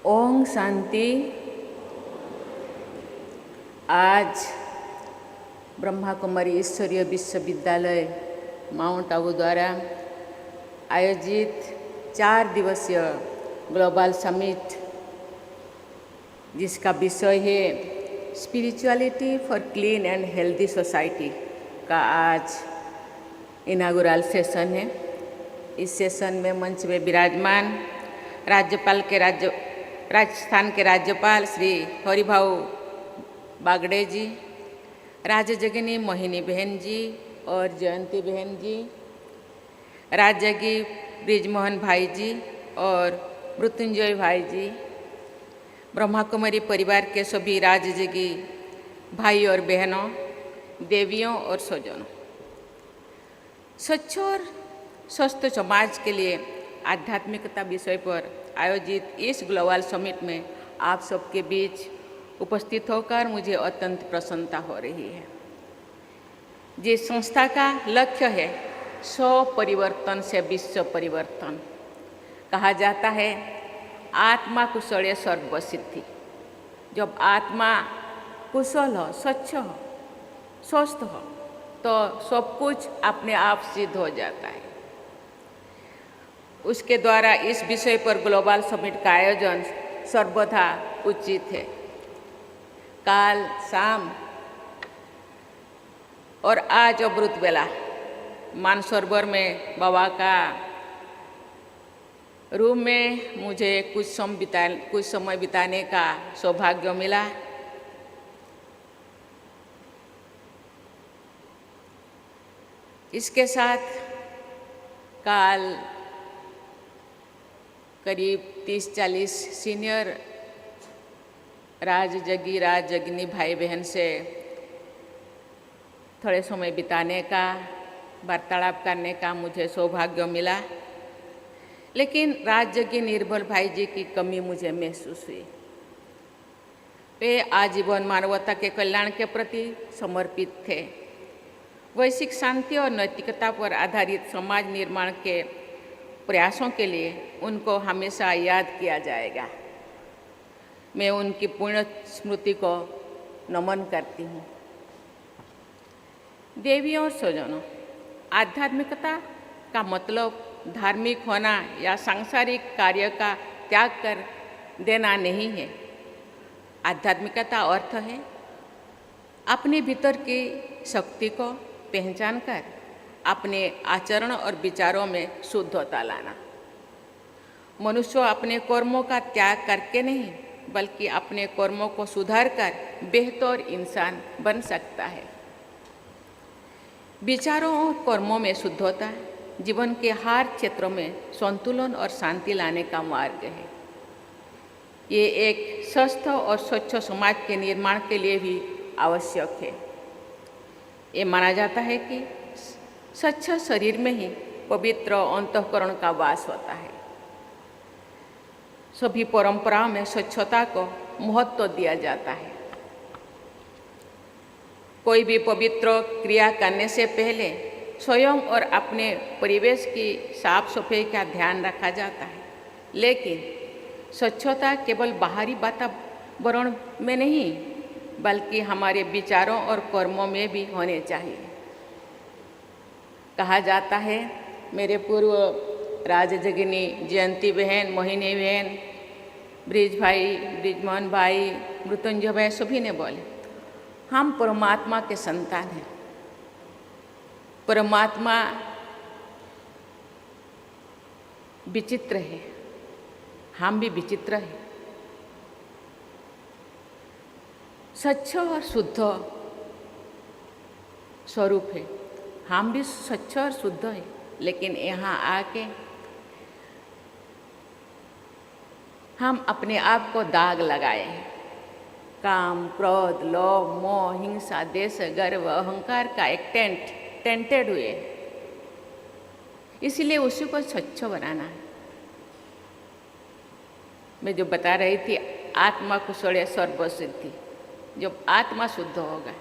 ओम शांति। आज ब्रह्मा कुमारी ईश्वरीय विश्वविद्यालय माउंट आबू द्वारा आयोजित 4 दिवसीय ग्लोबल समिट, जिसका विषय है spirituality for clean and healthy society का आज इनागुरल सेशन है। इस सेशन में मंच में विराजमान राजस्थान के राज्यपाल श्री हरिभाऊ बागड़े जी, राजजगिनी मोहिनी बहन जी और जयंती बहन जी, राजजगी ब्रिजमोहन भाई जी और मृत्युंजय भाई जी, ब्रह्मा कुमारी परिवार के सभी राजजगी भाई और बहनों, देवियों और स्वजनों, स्वच्छ और स्वस्थ समाज के लिए आध्यात्मिकता विषय पर आयोजित इस ग्लोबल समिट में आप सबके बीच उपस्थित होकर मुझे अत्यंत प्रसन्नता हो रही है। जिस संस्था का लक्ष्य है 100 परिवर्तन से विश्व परिवर्तन, कहा जाता है आत्मा कुशले सर्व सिद्धि। जब आत्मा कुशल हो, स्वच्छ हो, स्वस्थ हो, तो सब कुछ अपने आप सिद्ध हो जाता है। उसके द्वारा इस विषय पर ग्लोबल समिट का आयोजन सर्वथा उचित है। काल शाम और आज अमृत बेला मानसरोवर में बाबा का रूम में मुझे कुछ समय बिताने का सौभाग्य मिला। इसके साथ काल करीब 30-40 सीनियर राजजगिनी भाई बहन से थोड़े समय बिताने का, वार्तालाप करने का मुझे सौभाग्य मिला। लेकिन राजजगी निर्मल भाई जी की कमी मुझे महसूस हुई। वे आजीवन मानवता के कल्याण के प्रति समर्पित थे। वैश्विक शांति और नैतिकता पर आधारित समाज निर्माण के प्रयासों के लिए उनको हमेशा याद किया जाएगा। मैं उनकी पुण्य स्मृति को नमन करती हूँ। देवियों और स्वजनों, आध्यात्मिकता का मतलब धार्मिक होना या सांसारिक कार्य का त्याग कर देना नहीं है। आध्यात्मिकता अर्थ है अपने भीतर की शक्ति को पहचान कर अपने आचरण और विचारों में शुद्धता लाना। मनुष्य अपने कर्मों का त्याग करके नहीं, बल्कि अपने कर्मों को सुधार कर बेहतर इंसान बन सकता है। विचारों और कर्मों में शुद्धता जीवन के हर क्षेत्र में संतुलन और शांति लाने का मार्ग है। ये एक स्वस्थ और स्वच्छ समाज के निर्माण के लिए भी आवश्यक है। ये माना जाता है कि स्वच्छ शरीर में ही पवित्र अंतःकरण का वास होता है। सभी परंपराओं में स्वच्छता को महत्व दिया जाता है। कोई भी पवित्र क्रिया करने से पहले स्वयं और अपने परिवेश की साफ सफाई का ध्यान रखा जाता है। लेकिन स्वच्छता केवल बाहरी वातावरण में नहीं, बल्कि हमारे विचारों और कर्मों में भी होने चाहिए। कहा जाता है, मेरे पूर्व राजजगिनी जयंती बहन, मोहिनी बहन, ब्रिज भाई, ब्रिजमोहन भाई, मृत्युंजय भाई सभी ने बोले हम परमात्मा के संतान हैं। परमात्मा विचित्र है, हम भी विचित्र हैं। स्वच्छ और शुद्ध स्वरूप है, हम भी स्वच्छ और शुद्ध है। लेकिन यहाँ आके हम अपने आप को दाग लगाए हैं। काम, क्रोध, लोभ, मोह, हिंसा, देश, गर्व, अहंकार का एक टेंटेड हुए। इसलिए उसी को स्वच्छ बनाना है। मैं जो बता रही थी आत्मा कुशले सर्व सिद्धि। जब आत्मा शुद्ध होगा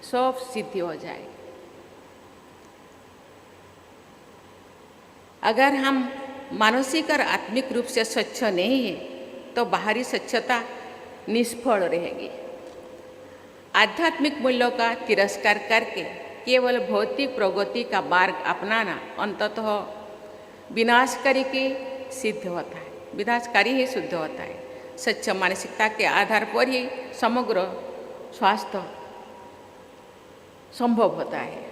सब सिद्धि हो जाएगी। अगर हम मानसिक और आत्मिक रूप से स्वच्छ नहीं है तो बाहरी स्वच्छता निष्फल रहेगी। आध्यात्मिक मूल्यों का तिरस्कार करके केवल भौतिक प्रगति का मार्ग अपनाना अंततः विनाशकारी की सिद्ध होता है, विनाशकारी ही सिद्ध होता है। स्वच्छ मानसिकता के आधार पर ही समग्र स्वास्थ्य संभव होता है।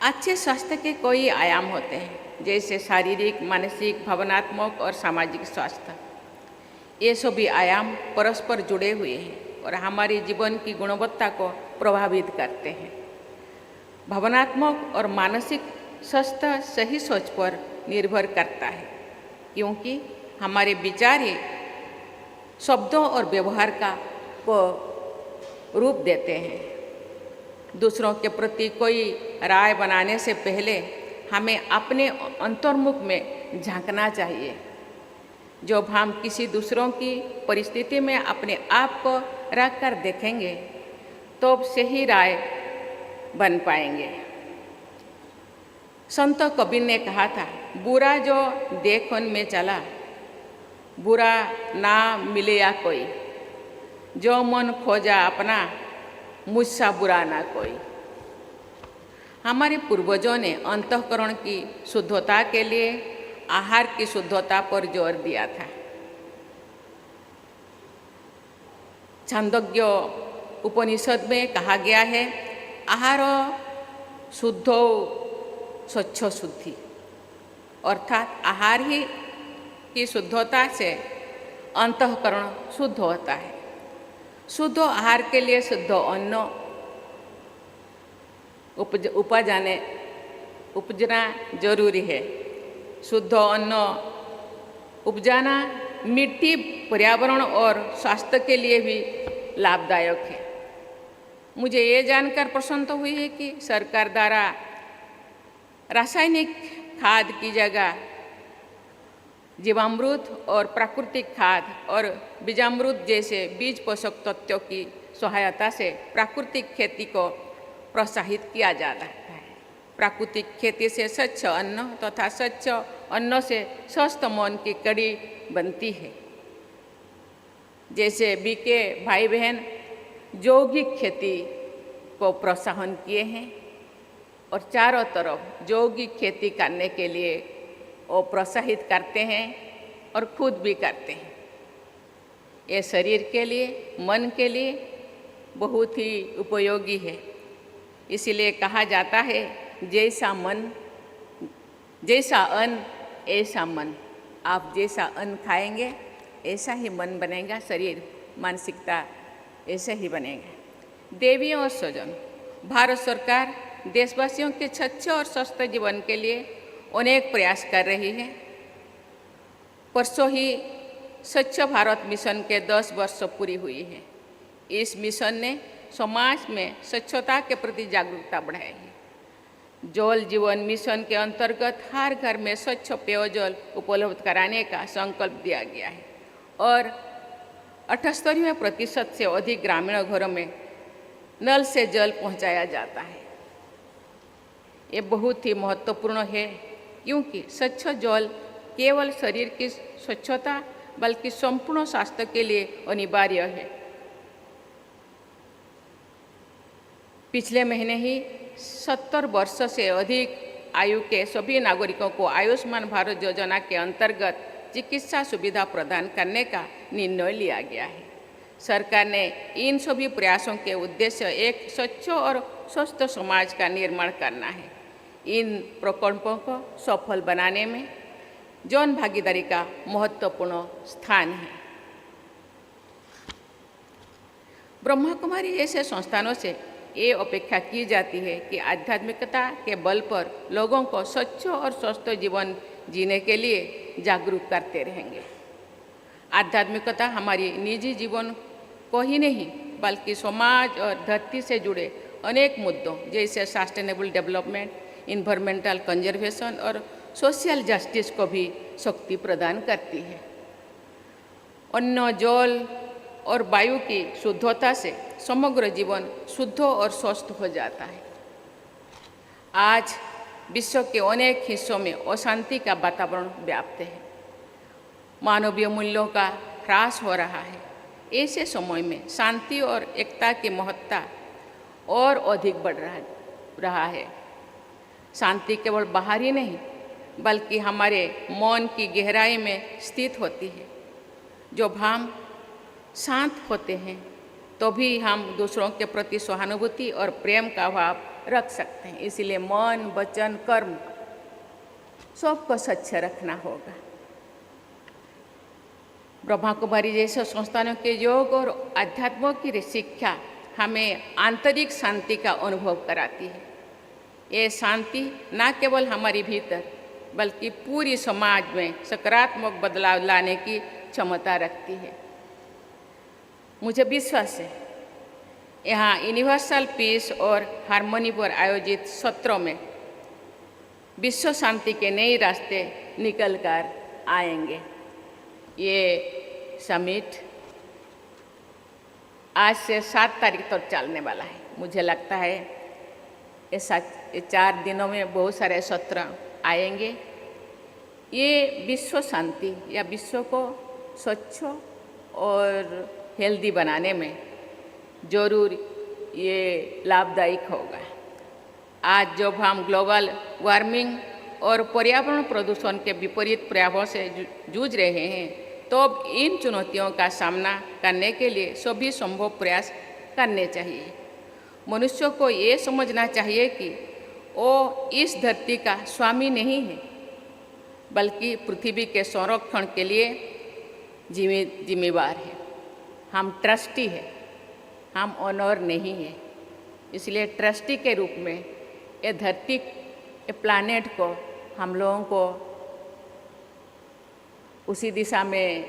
अच्छे स्वास्थ्य के कई आयाम होते हैं, जैसे शारीरिक, मानसिक, भावनात्मक और सामाजिक स्वास्थ्य। ये सभी आयाम परस्पर जुड़े हुए हैं और हमारे जीवन की गुणवत्ता को प्रभावित करते हैं। भावनात्मक और मानसिक स्वास्थ्य सही सोच पर निर्भर करता है, क्योंकि हमारे विचार ही शब्दों और व्यवहार को रूप देते हैं। दूसरों के प्रति कोई राय बनाने से पहले हमें अपने अंतर्मुख में झांकना चाहिए। जब हम किसी दूसरों की परिस्थिति में अपने आप को रख कर देखेंगे तो सही राय बन पाएंगे। संत कबीर ने कहा था, बुरा जो देख उनमें चला, बुरा ना मिले या कोई, जो मन खोजा अपना, मुझसा बुरा ना कोई। हमारे पूर्वजों ने अंतःकरण की शुद्धता के लिए आहार की शुद्धता पर जोर दिया था। छांदोग्य उपनिषद में कहा गया है, आहार शुद्धो स्वच्छ शुद्धि, अर्थात आहार ही की शुद्धता से अंतःकरण शुद्ध होता है। शुद्ध आहार के लिए शुद्ध अन्न उपजना जरूरी है। शुद्ध अन्न उपजाना मिट्टी, पर्यावरण और स्वास्थ्य के लिए भी लाभदायक है। मुझे ये जानकर प्रसन्नता हुई है कि सरकार द्वारा रासायनिक खाद की जगह जीवामृत और प्राकृतिक खाद और बीजामृत जैसे बीज पोषक तत्वों की सहायता से प्राकृतिक खेती को प्रोत्साहित किया जाता है। प्राकृतिक खेती से स्वच्छ अन्न तथा स्वच्छ अन्न से स्वस्थ मन की कड़ी बनती है। जैसे बीके भाई बहन यौगिक खेती को प्रोत्साहन किए हैं और चारों तरफ यौगिक खेती करने के लिए वो प्रोत्साहित करते हैं और खुद भी करते हैं। ये शरीर के लिए, मन के लिए बहुत ही उपयोगी है। इसीलिए कहा जाता है, जैसा मन जैसा अन्न ऐसा मन। आप जैसा अन्न खाएंगे ऐसा ही मन बनेगा, शरीर मानसिकता ऐसे ही बनेगा। देवियों और स्वजन, भारत सरकार देशवासियों के स्वच्छ और स्वस्थ जीवन के लिए अनेक प्रयास कर रही है। परसों ही स्वच्छ भारत मिशन के 10 वर्ष पूरी हुई है। इस मिशन ने समाज में स्वच्छता के प्रति जागरूकता बढ़ाई है। जल जीवन मिशन के अंतर्गत हर घर में स्वच्छ पेयजल उपलब्ध कराने का संकल्प दिया गया है और 78% से अधिक ग्रामीण घरों में नल से जल पहुंचाया जाता है। ये बहुत ही महत्वपूर्ण है, क्योंकि स्वच्छ जल केवल शरीर की स्वच्छता बल्कि संपूर्ण स्वास्थ्य के लिए अनिवार्य है। पिछले महीने ही 70 वर्ष से अधिक आयु के सभी नागरिकों को आयुष्मान भारत योजना के अंतर्गत चिकित्सा सुविधा प्रदान करने का निर्णय लिया गया है। सरकार ने इन सभी प्रयासों के उद्देश्य एक स्वच्छ और स्वस्थ समाज का निर्माण करना है। इन प्रकल्पों को सफल बनाने में जन भागीदारी का महत्वपूर्ण स्थान है। ब्रह्मा कुमारी ऐसे संस्थानों से ये अपेक्षा की जाती है कि आध्यात्मिकता के बल पर लोगों को स्वच्छ और स्वस्थ जीवन जीने के लिए जागरूक करते रहेंगे। आध्यात्मिकता हमारी निजी जीवन को ही नहीं बल्कि समाज और धरती से जुड़े अनेक मुद्दों जैसे सस्टेनेबल डेवलपमेंट, इन्वायरमेंटल कंजर्वेशन और सोशल जस्टिस को भी शक्ति प्रदान करती है। अन्न, जल और वायु की शुद्धता से समग्र जीवन शुद्ध और स्वस्थ हो जाता है। आज विश्व के अनेक हिस्सों में अशांति का वातावरण व्याप्त है। मानवीय मूल्यों का ह्रास हो रहा है। ऐसे समय में शांति और एकता की महत्ता और अधिक बढ़ रहा है। शांति केवल बाहर ही नहीं बल्कि हमारे मन की गहराई में स्थित होती है। जब हम शांत होते हैं तो भी हम दूसरों के प्रति सहानुभूति और प्रेम का भाव रख सकते हैं। इसलिए मन, वचन, कर्म सबको स्वच्छ रखना होगा। ब्रह्मा कुमारी जैसे संस्थानों के योग और अध्यात्म की शिक्षा हमें आंतरिक शांति का अनुभव कराती है। ये शांति न केवल हमारे भीतर बल्कि पूरी समाज में सकारात्मक बदलाव लाने की क्षमता रखती है। मुझे विश्वास है यहाँ यूनिवर्सल पीस और हार्मनी पर आयोजित सत्रों में विश्व शांति के नए रास्ते निकल कर आएंगे। ये समिट आज से 7 तारीख तक चलने वाला है। मुझे लगता है ये 4 दिनों में बहुत सारे सत्र आएंगे। ये विश्व शांति या विश्व को स्वच्छ और हेल्दी बनाने में जरूर ये लाभदायक होगा। आज जब हम ग्लोबल वार्मिंग और पर्यावरण प्रदूषण के विपरीत प्रभावों से जूझ रहे हैं तो अब इन चुनौतियों का सामना करने के लिए सभी संभव प्रयास करने चाहिए। मनुष्य को ये समझना चाहिए कि वो इस धरती का स्वामी नहीं है बल्कि पृथ्वी के संरक्षण के लिए जिम्मेवार है। हम ट्रस्टी हैं, हम ओनर नहीं हैं। इसलिए ट्रस्टी के रूप में ये धरती, ये प्लानेट को हम लोगों को उसी दिशा में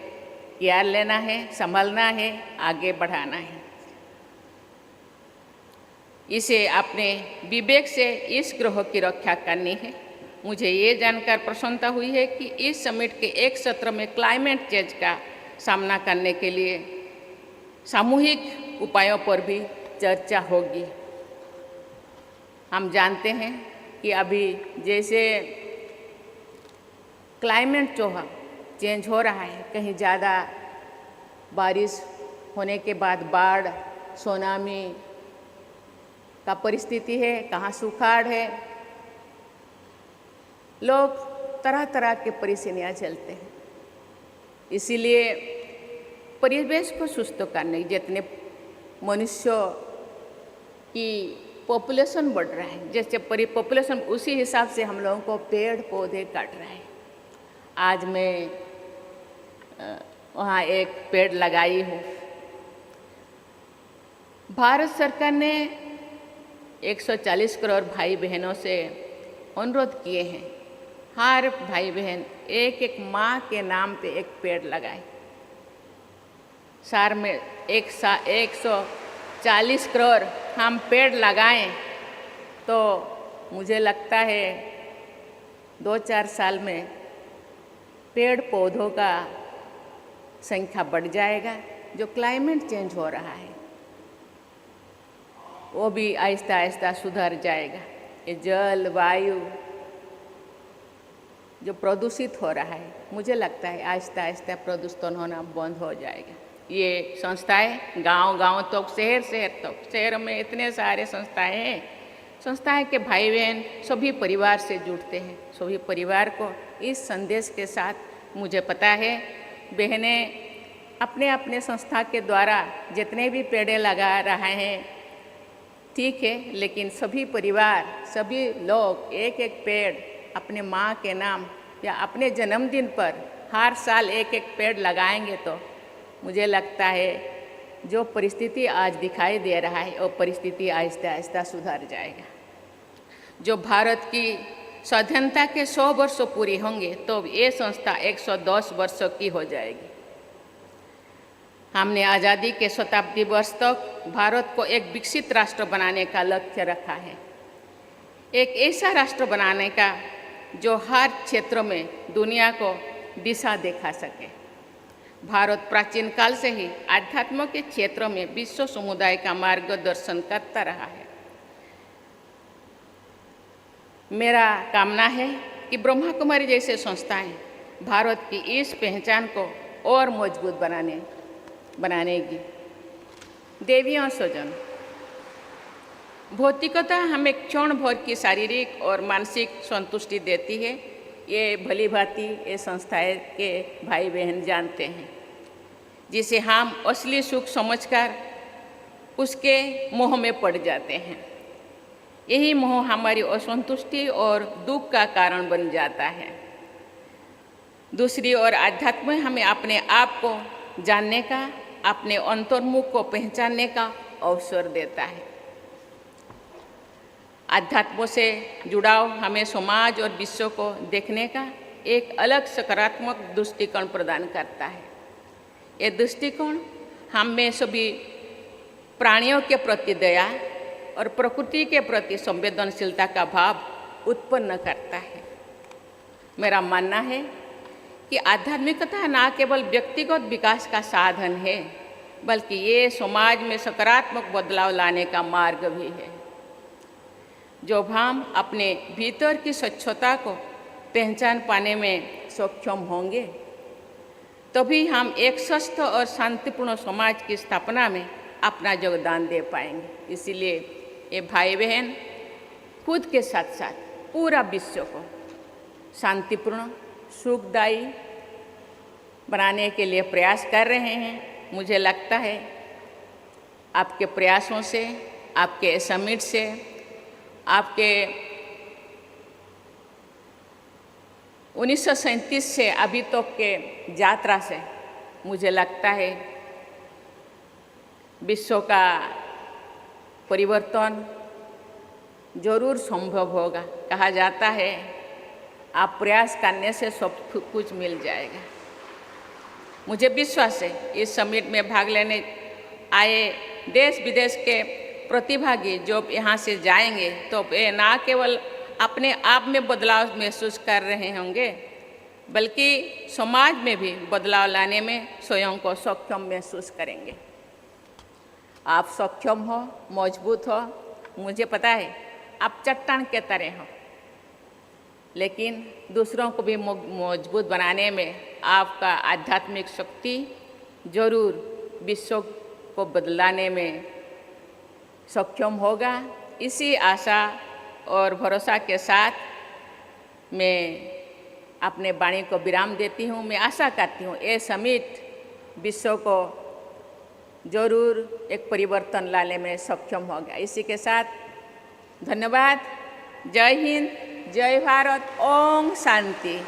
केयर लेना है, संभालना है, आगे बढ़ाना है। इसे अपने विवेक से इस ग्रह की रक्षा करनी है। मुझे ये जानकर प्रसन्नता हुई है कि इस समिट के एक सत्र में क्लाइमेट चेंज का सामना करने के लिए सामूहिक उपायों पर भी चर्चा होगी। हम जानते हैं कि अभी जैसे क्लाइमेट जो है चेंज हो रहा है, कहीं ज़्यादा बारिश होने के बाद बाढ़, सुनामी का परिस्थिति है, कहाँ सुखाड़ है। लोग तरह तरह के परेशानियाँ झेलते हैं। इसीलिए परिवेश को सुस्त करने, जितने मनुष्य की पॉपुलेशन बढ़ रहा है, जैसे पॉपुलेशन उसी हिसाब से हम लोगों को पेड़ पौधे काट रहा है। आज मैं वहाँ एक पेड़ लगाई हूँ। भारत सरकार ने 140 करोड़ भाई बहनों से अनुरोध किए हैं, हर भाई बहन एक एक माँ के नाम पे एक पेड़ लगाए। साल में 140 करोड़ हम पेड़ लगाएं तो मुझे लगता है 2-4 साल में पेड़ पौधों का संख्या बढ़ जाएगा। जो क्लाइमेट चेंज हो रहा है वो भी आहिस्ता आहिस्ता सुधर जाएगा। ये जल वायु जो प्रदूषित हो रहा है, मुझे लगता है आहिस्ता आहिस्ता प्रदूषण होना बंद हो जाएगा। ये संस्थाएं गांव-गांव तक, शहर-शहर तक, शहर में इतने सारे संस्थाएं हैं। संस्थाएं के भाई बहन सभी परिवार से जुड़ते हैं। सभी परिवार को इस संदेश के साथ मुझे पता है बहनें अपने अपने संस्था के द्वारा जितने भी पेड़ लगा रहे हैं ठीक है, लेकिन सभी परिवार, सभी लोग एक एक पेड़ अपने माँ के नाम या अपने जन्मदिन पर हर साल एक एक पेड़ लगाएंगे तो मुझे लगता है जो परिस्थिति आज दिखाई दे रहा है वो परिस्थिति आहिस्ता आहिस्ता सुधर जाएगा। जो भारत की स्वाधीनता के 100 वर्ष पूरे होंगे तो ये संस्था 110 वर्षों की हो जाएगी। हमने आज़ादी के शताब्दी वर्ष तक भारत को एक विकसित राष्ट्र बनाने का लक्ष्य रखा है। एक ऐसा राष्ट्र बनाने का जो हर क्षेत्र में दुनिया को दिशा दिखा सके। भारत प्राचीन काल से ही आध्यात्म के क्षेत्र में विश्व समुदाय का मार्गदर्शन करता रहा है। मेरा कामना है कि ब्रह्मा कुमारी जैसे संस्थाएं भारत की इस पहचान को और मजबूत बनानेगी। देवियों स्वजन, भौतिकता हमें क्षण भर की शारीरिक और मानसिक संतुष्टि देती है। ये भली भांति ये संस्थाएं के भाई बहन जानते हैं, जिसे हम असली सुख समझकर उसके मोह में पड़ जाते हैं। यही मोह हमारी असंतुष्टि और दुख का कारण बन जाता है। दूसरी ओर आध्यात्म हमें अपने आप को जानने का, अपने अंतर्मुख को पहचानने का अवसर देता है। आध्यात्म से जुड़ाव हमें समाज और विश्व को देखने का एक अलग सकारात्मक दृष्टिकोण प्रदान करता है। ये दृष्टिकोण हम में सभी प्राणियों के प्रति दया और प्रकृति के प्रति संवेदनशीलता का भाव उत्पन्न करता है। मेरा मानना है कि आध्यात्मिकता न केवल व्यक्तिगत विकास का साधन है, बल्कि ये समाज में सकारात्मक बदलाव लाने का मार्ग भी है। जब हम अपने भीतर की स्वच्छता को पहचान पाने में सक्षम होंगे, तभी हम एक स्वस्थ और शांतिपूर्ण समाज की स्थापना में अपना योगदान दे पाएंगे। इसीलिए ये भाई बहन खुद के साथ साथ पूरा विश्व को शांतिपूर्ण, सुखदायी बनाने के लिए प्रयास कर रहे हैं। मुझे लगता है आपके प्रयासों से, आपके समिट से, आपके 1937 से अभी तक के यात्रा से मुझे लगता है विश्व का परिवर्तन जरूर संभव होगा। कहा जाता है आप प्रयास करने से सब कुछ मिल जाएगा। मुझे विश्वास है इस समिट में भाग लेने आए देश विदेश के प्रतिभागी जब यहाँ से जाएंगे तो वे न केवल अपने आप में बदलाव महसूस कर रहे होंगे, बल्कि समाज में भी बदलाव लाने में स्वयं को सक्षम महसूस करेंगे। आप सक्षम हो, मजबूत हो, मुझे पता है आप चट्टान के तरह हो, लेकिन दूसरों को भी मजबूत बनाने में आपका आध्यात्मिक शक्ति जरूर विश्व को बदलाने में सक्षम होगा। इसी आशा और भरोसा के साथ मैं अपने वाणी को विराम देती हूँ। मैं आशा करती हूँ ये समिट विश्व को जरूर एक परिवर्तन लाने में सक्षम होगा। इसी के साथ धन्यवाद। जय हिंद, जय भारत, ओम शांति।